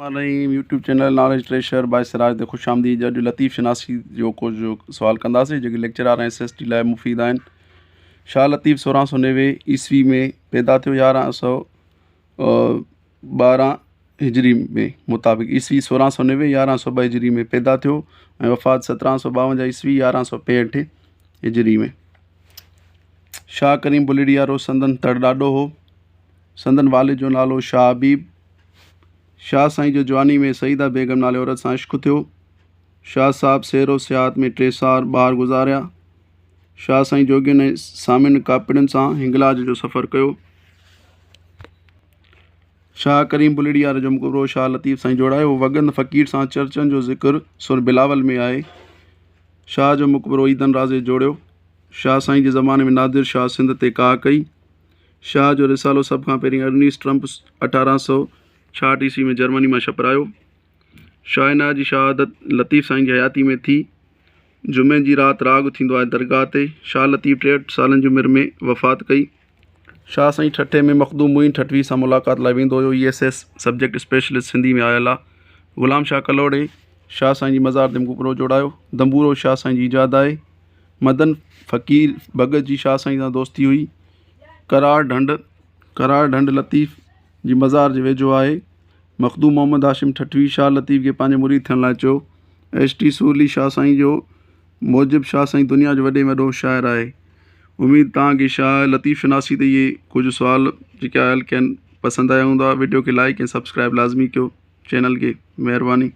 हमारे YouTube channel Knowledge Treasure by Siraj ते खुश आमदीद। अॼु लतीफ़ शनासी जो कुछ सवाल कंदासीं जेके लेक्चरार ऐं SST लाइ मुफ़ीद आहिनि। शाह लतीफ़ 1690 ईस्वी में पैदा थियो, 1112 हिजरी में मुताबिक़। ईस्वी 1690 1102 हिजरी में पैदा थियो ऐं वफ़ात 1752 ईस्वी 1165 हिजरी में। शाह करीम बुलेडियारो संदन तड़ ॾाॾो हो। संदन वालिद जो नालो शाह हबीब। शाह साईं जो जवानी में सईदा बेगम नाले औरत सां इश्क़ थियो। शाह साहब सैरो सियाहत में 3 साल ॿार गुज़ारिया। शाह साईं जोगियुनि ऐं सामियुनि कापिड़नि सां हिंगलाज जो सफ़र कयो। शाह करीम बुलेडियार जो मुक़बरो शाह लतीफ़ साईं जोड़ायो। वॻनि फ़क़ीर सां चर्चनि जो ज़िक्र सुर बिलावल में आहे। शाह जो मुक़बरो ईदन राज़े जोड़ियो। शाह साईं जे ज़माने में नादिर शाह सिंध ते का कई। शाह जो रिसालो सभ खां पहिरीं अर्नीस्ट ट्रंप 1866 ईस्वी में जर्मनी में छपरायो। शाह इनायत जी शहादत लतीफ़ साईं जी हयाती में थी। जुमे जी राति राग थींदो आहे दरगाह ते। शाह लतीफ़ 63 सालनि जी उमिरि में वफ़ात कई। शाह साईं ठठे में मखदूम मुइन ठठवी सां मुलाक़ात लाइ वेंदो हुयो। ESS सब्जेक्ट स्पेशलिस्ट सिंधी में आयल आहे। ग़ुलाम शाह कलोड़े शाह साईं जी मज़ार ते मुक़बरो जोड़ायो। दंबूरो शाह साईं जी इजाद आहे। मदन फ़क़ीर भगत जी शाह साईं सां दोस्ती हुई। करार ढंढ लतीफ़ जी मज़ार जे वेझो आहे। मखदूम मोहम्मद हाशिम ठठवी शाह लतीफ़ खे पंहिंजे मुरीद थियण लाइ चयो। ST सूरली शाह साईं जो मूजिब शाह साईं दुनिया जो वॾे में वॾो शाइर आहे। उमेद तव्हांखे शाह लतीफ़ शनासी ते इहे कुझु सुवाल जेके आयल कनि पसंदि आया हूंदा। वीडियो खे लाइक ऐं सब्सक्राइब लाज़मी कयो चैनल खे। महिरबानी।